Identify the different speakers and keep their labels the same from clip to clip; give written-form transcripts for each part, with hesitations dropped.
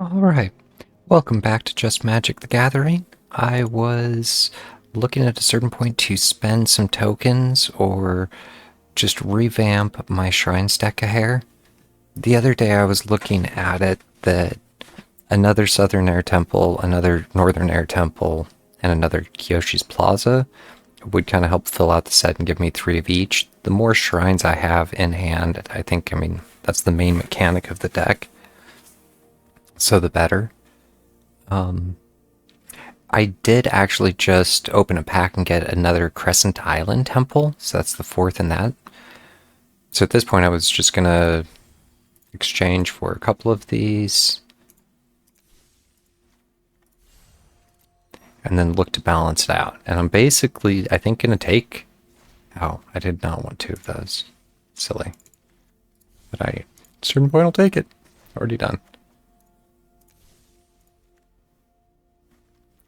Speaker 1: Alright, welcome back to Just Magic the Gathering. I was looking at a certain point to spend some tokens or just revamp my shrine stack a hair. The other day I was looking at it that another Southern Air Temple, another Northern Air Temple, and another Kyoshi's Plaza would kind of help fill out the set and give me 3 of each. The more shrines I have in hand, I mean, that's the main mechanic of the deck, so the better. I did actually just open a pack and get another Crescent Island Temple, so that's the 4th in that. So at this point I was just gonna exchange for a couple of these and then look to balance it out. And I'm basically, I think, gonna take... Oh, I did not want 2 of those. Silly. But at a certain point I'll take it. Already done.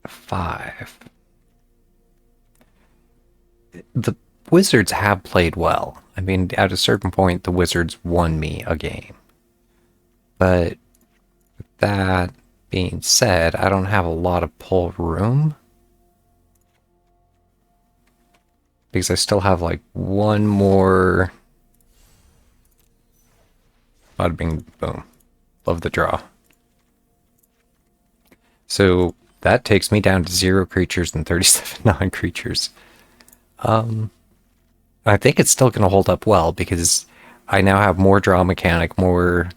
Speaker 1: 5. The Wizards have played well. I mean, at a certain point, the Wizards won me a game. But with that being said, I don't have a lot of pull room. Because I still have like one more... Bada bing, boom. Love the draw. So that takes me down to 0 creatures and 37 non-creatures. I think it's still going to hold up well because I now have more draw mechanic, more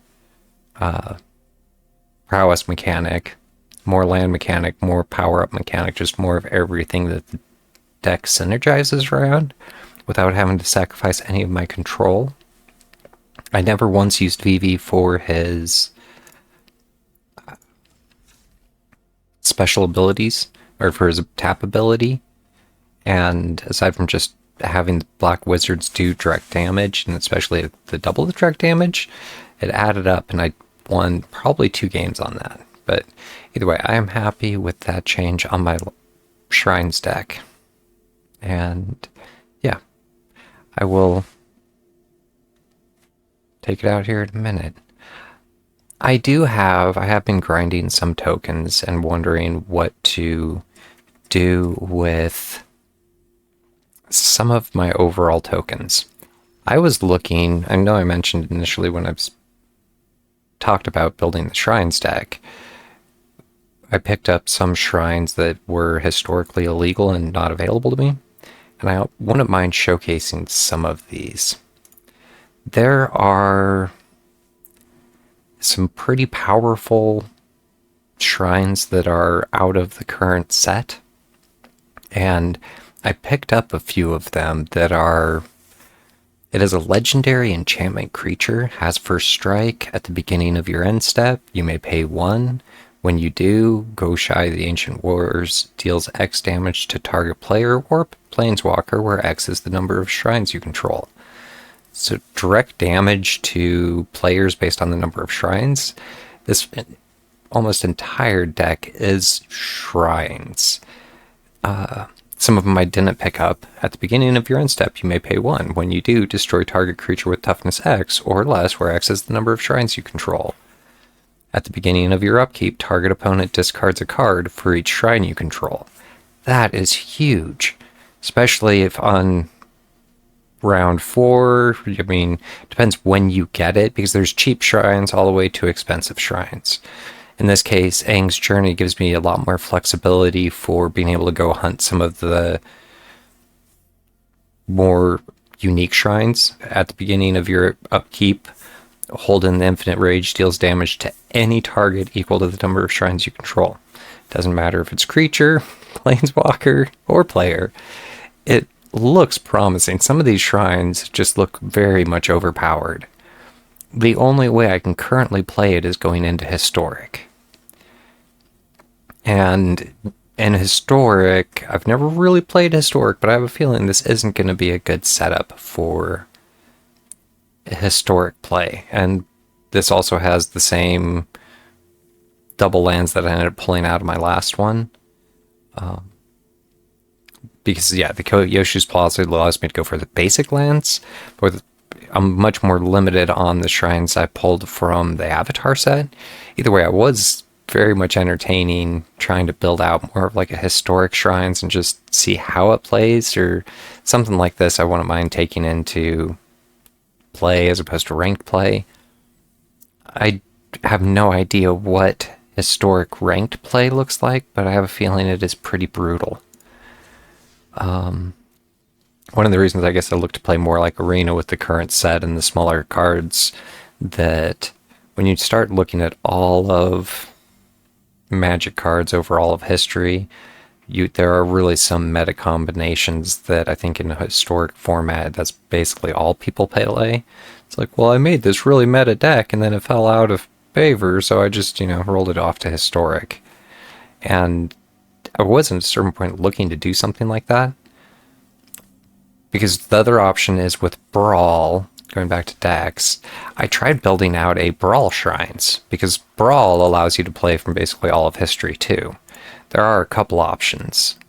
Speaker 1: prowess mechanic, more land mechanic, more power-up mechanic, just more of everything that the deck synergizes around without having to sacrifice any of my control. I never once used Vivi for his special abilities, or for his tap ability, and aside from just having the black wizards do direct damage, and especially the double the direct damage, it added up, and I won probably 2 games on that. But either way, I am happy with that change on my shrines deck. And yeah, I will take it out here in a minute. I have been grinding some tokens and wondering what to do with some of my overall tokens. I was looking, I know I mentioned initially when I talked about building the shrines deck, I picked up some shrines that were historically illegal and not available to me, and I wouldn't mind showcasing some of these. There are some pretty powerful shrines that are out of the current set, and I picked up a few of them that are... It is a legendary enchantment creature, has first strike. At the beginning of your end step, you may pay 1. When you do, Goshai the Ancient Wars deals X damage to target player or planeswalker, where X is the number of shrines you control. So direct damage to players based on the number of shrines. This almost entire deck is shrines. Some of them I didn't pick up. At the beginning of your end step, you may pay 1. When you do, destroy target creature with toughness X or less, where X is the number of shrines you control. At the beginning of your upkeep, target opponent discards a card for each shrine you control. That is huge, especially if on round 4, I mean, depends when you get it, because there's cheap shrines all the way to expensive shrines. In this case, Aang's Journey gives me a lot more flexibility for being able to go hunt some of the more unique shrines. At the beginning of your upkeep, hold in the Infinite Rage deals damage to any target equal to the number of shrines you control. Doesn't matter if it's creature, planeswalker, or player. It looks promising. Some of these shrines just look very much overpowered. The only way I can currently play it is going into Historic. And in Historic, I've never really played Historic, but I have a feeling this isn't going to be a good setup for Historic play. And this also has the same double lands that I ended up pulling out of my last one. Because, yeah, the Yoshi's Plaza allows me to go for the basic lands, but I'm much more limited on the shrines I pulled from the Avatar set. Either way, I was very much entertaining trying to build out more of like a historic shrines and just see how it plays, or something like this I wouldn't mind taking into play as opposed to ranked play. I have no idea what historic ranked play looks like, but I have a feeling it is pretty brutal. One of the reasons I guess I look to play more like Arena with the current set and the smaller cards, that when you start looking at all of Magic cards over all of history, there are really some meta combinations that I think in a historic format, that's basically all people play. It's like, well, I made this really meta deck and then it fell out of favor, so I just, rolled it off to historic. And I was at a certain point looking to do something like that, because the other option is with Brawl, going back to decks, I tried building out a Brawl Shrines, because Brawl allows you to play from basically all of history too. There are a couple options.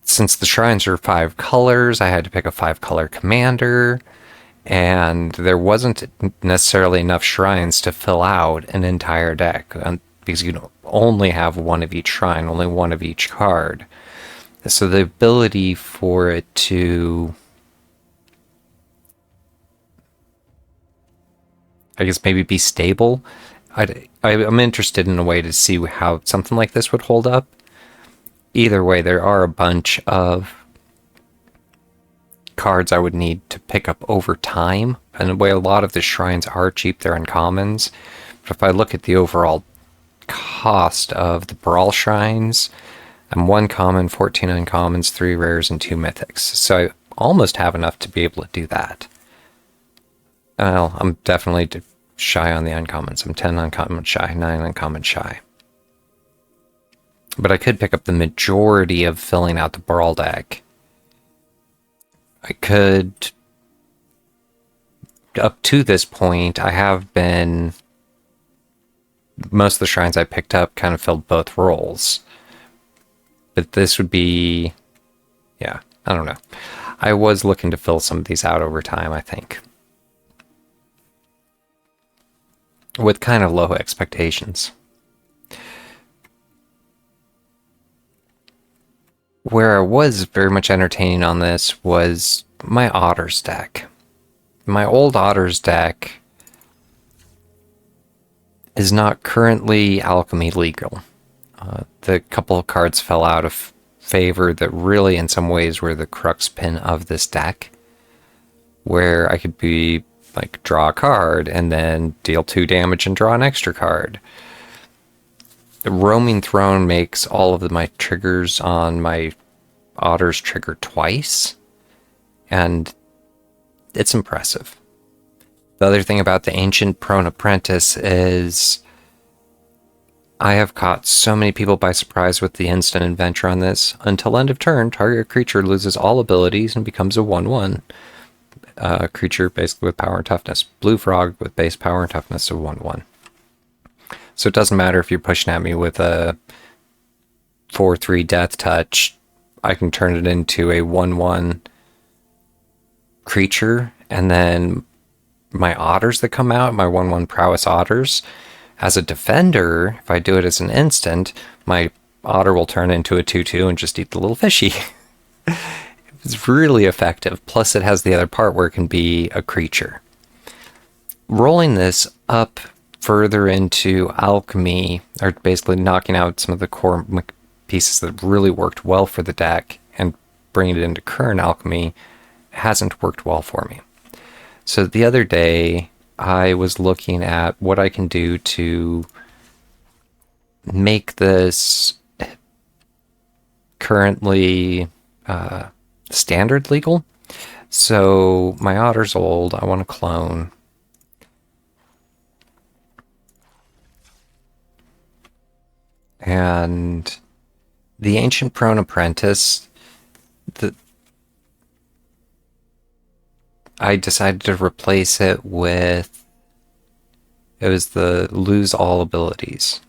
Speaker 1: Since the shrines are 5 colors, I had to pick a 5-color commander, and there wasn't necessarily enough shrines to fill out an entire deck, because you only have one of each shrine, only one of each card. So the ability for it to, I guess, maybe be stable, I'm interested in a way to see how something like this would hold up. Either way, there are a bunch of cards I would need to pick up over time. And the way a lot of the shrines are cheap, they're uncommons. But if I look at the overall cost of the Brawl Shrines, I'm 1 common, 14 uncommons, 3 rares, and 2 mythics. So I almost have enough to be able to do that. Well, I'm definitely shy on the uncommons. I'm 10 uncommon shy, 9 uncommon shy. But I could pick up the majority of filling out the Brawl deck. I could... Up to this point, I have been... Most of the shrines I picked up kind of filled both roles. But this would be... Yeah, I don't know. I was looking to fill some of these out over time, I think. With kind of low expectations. Where I was very much entertaining on this was my Otters deck. My old Otters deck is not currently alchemy legal. The couple of cards fell out of favor that really in some ways were the crux pin of this deck, where I could be like draw a card and then deal 2 damage and draw an extra card. The Roaming Throne makes all of my triggers on my Otters trigger twice, and it's impressive. The other thing about the Ancient Prone Apprentice is I have caught so many people by surprise with the instant adventure on this. Until end of turn, target creature loses all abilities and becomes a 1/1. Creature basically with power and toughness. Blue frog with base power and toughness of 1/1. So it doesn't matter if you're pushing at me with a 4/3 death touch, I can turn it into a 1/1 creature, and then my Otters that come out, my 1/1 prowess Otters, as a defender, if I do it as an instant, my Otter will turn into a 2/2 and just eat the little fishy. It's really effective. Plus it has the other part where it can be a creature. Rolling this up further into alchemy, or basically knocking out some of the core pieces that really worked well for the deck and bringing it into current alchemy, hasn't worked well for me. So the other day, I was looking at what I can do to make this currently standard legal. So my Otter's old. I want to clone. And the Ancient Prone Apprentice, I decided to replace it with, it was the lose all abilities.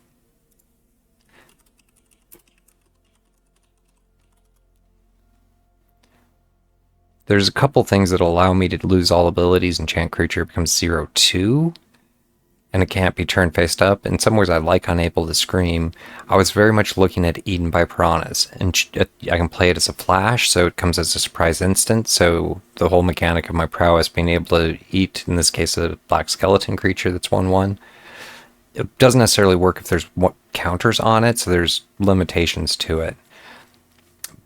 Speaker 1: There's a couple things that allow me to lose all abilities. Enchant creature becomes 0/2. and it can't be turned face up. In some ways, I like Unable to Scream. I was very much looking at Eaten by Piranhas, and I can play it as a flash, so it comes as a surprise instant. So the whole mechanic of my prowess being able to eat, in this case, a black skeleton creature that's 1/1, it doesn't necessarily work if there's counters on it, so there's limitations to it.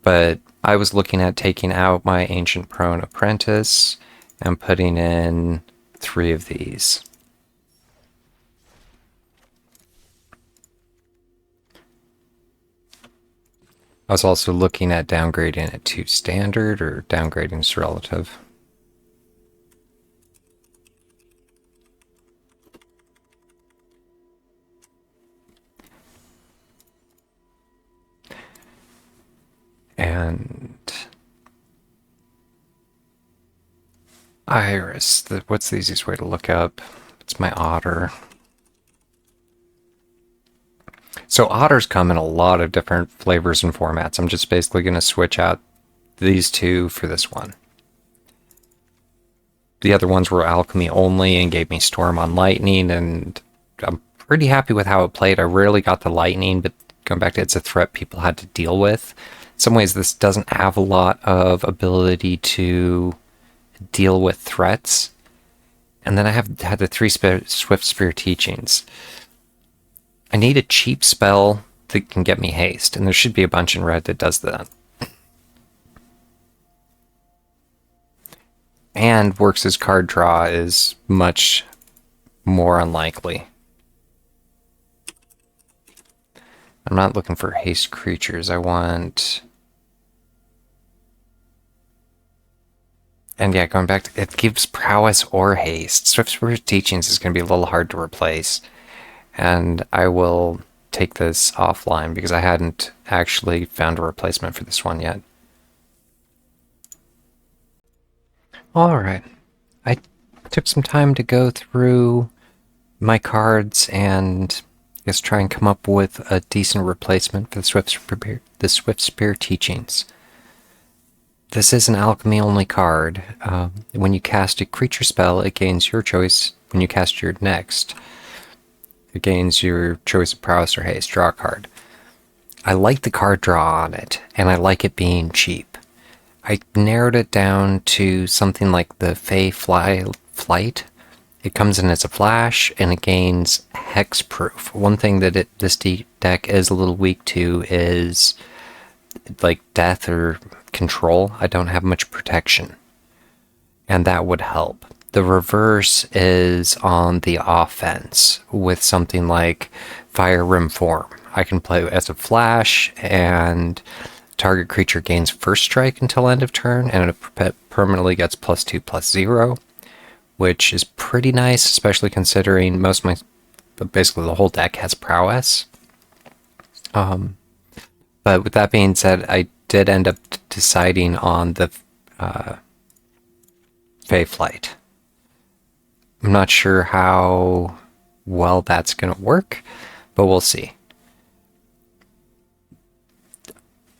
Speaker 1: But I was looking at taking out my Ancient Prone Apprentice and putting in 3 of these. I was also looking at downgrading it to standard, or downgrading is relative. And Iris, what's the easiest way to look up? It's my Otter. So Otters come in a lot of different flavors and formats. I'm just basically going to switch out these 2 for this one. The other ones were alchemy only and gave me Storm on Lightning, and I'm pretty happy with how it played. I rarely got the Lightning, but going back to it's a threat people had to deal with. In some ways, this doesn't have a lot of ability to deal with threats. And then I have had the 3 Swift Spear Teachings. I need a cheap spell that can get me haste, and there should be a bunch in red that does that. And works as card draw is much more unlikely. I'm not looking for haste creatures. I want... And yeah, going back to it, gives prowess or haste. Swift Spear Teachings is going to be a little hard to replace. And I will take this offline because I hadn't actually found a replacement for this one yet. Alright. I took some time to go through my cards and just try and come up with a decent replacement for the Swift Spear Teachings. This is an alchemy-only card. When you cast a creature spell, it gains your choice. When you cast your next, it gains your choice of prowess or haste. Draw a card. I like the card draw on it, and I like it being cheap. I narrowed it down to something like the Fey Flight. It comes in as a flash, and it gains hexproof. One thing that this deck is a little weak to is like death or control. I don't have much protection, and that would help. The reverse is on the offense with something like Fire Rim Form. I can play as a flash, and target creature gains first strike until end of turn, and it permanently gets +2/+0, which is pretty nice, especially considering most of basically the whole deck has prowess. But with that being said, I did end up deciding on the Fey Flight. I'm not sure how well that's going to work, but we'll see.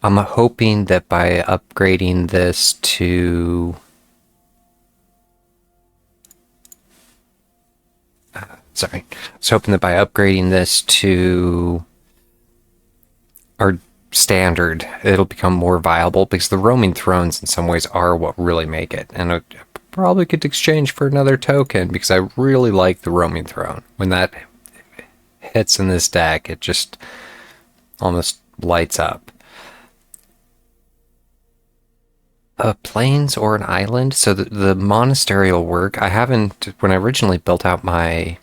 Speaker 1: I'm hoping that by upgrading this to... I was hoping that by upgrading this to our standard, it'll become more viable, because the roaming thrones in some ways are what really make it. And I probably could exchange for another token, because I really like the roaming throne. When that hits in this deck, it just almost lights up. Plains or an island? So the monastery will work. I haven't, when I originally built out my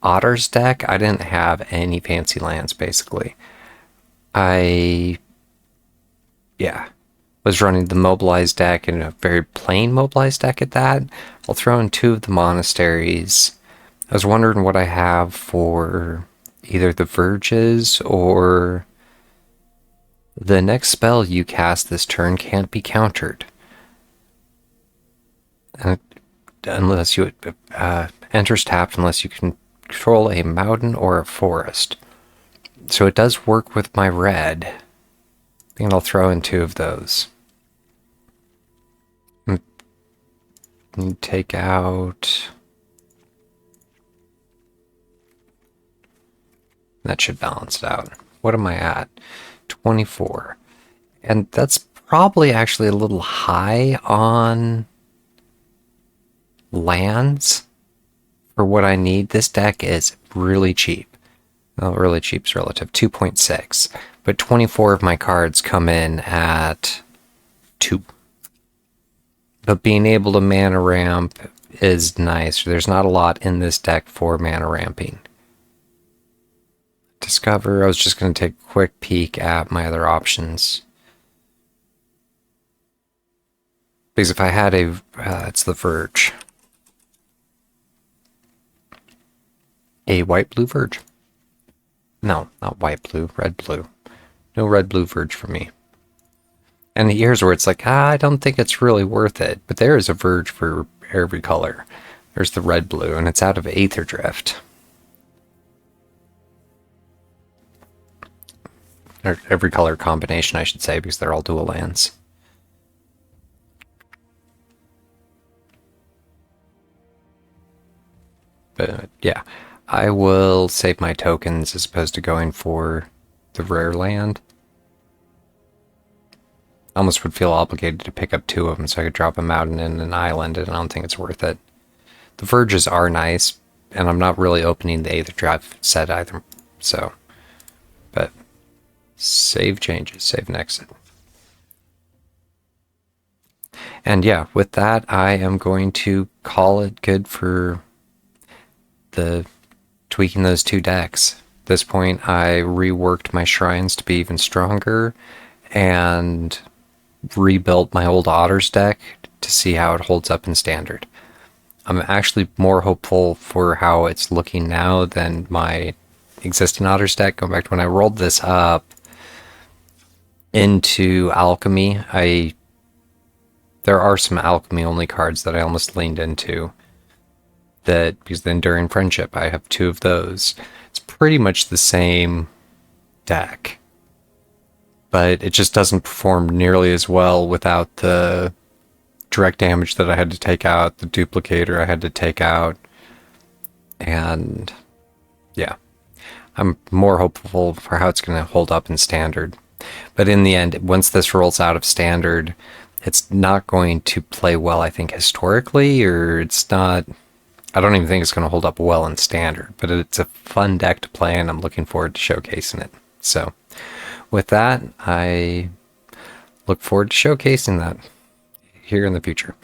Speaker 1: Otters deck, I didn't have any fancy lands, basically. I was running the mobilized deck, and a very plain mobilized deck at that. I'll throw in 2 of the monasteries. I was wondering what I have for either the Verges or the next spell you cast this turn can't be countered. Unless you enters tapped unless you can control a mountain or a forest. So it does work with my red. I think I'll throw in 2 of those. And take out... That should balance it out. What am I at? 24. And that's probably actually a little high on lands for what I need. This deck is really cheap. Well, really cheap's relative. 2.6. But 24 of my cards come in at 2. But being able to mana ramp is nice. There's not a lot in this deck for mana ramping. Discover. I was just going to take a quick peek at my other options. Because if I had it's the Verge. A white-blue Verge. No, not white-blue, red-blue. No red-blue Verge for me. And here's where it's like, I don't think it's really worth it. But there is a Verge for every color. There's the red-blue, and it's out of Aether Drift. Or every color combination, I should say, because they're all dual lands. But yeah, I will save my tokens as opposed to going for the rare land. I almost would feel obligated to pick up 2 of them so I could drop them out in an island, and I don't think it's worth it. The Verges are nice, and I'm not really opening the Aether Drift set either, so. But save changes, save and exit. And yeah, with that, I am going to call it good for the tweaking those 2 decks. At this point, I reworked my shrines to be even stronger and rebuilt my old Otters deck to see how it holds up in Standard. I'm actually more hopeful for how it's looking now than my existing Otters deck. Going back to when I rolled this up into Alchemy, there are some Alchemy only cards that I almost leaned into. Because the Enduring Friendship, I have 2 of those. It's pretty much the same deck, but it just doesn't perform nearly as well without the direct damage that I had to take out, the duplicator I had to take out, and yeah, I'm more hopeful for how it's going to hold up in Standard. But in the end, once this rolls out of Standard, it's not going to play well, I think, historically, or it's not... I don't even think it's going to hold up well in Standard, but it's a fun deck to play, and I'm looking forward to showcasing it. So, with that, I look forward to showcasing that here in the future.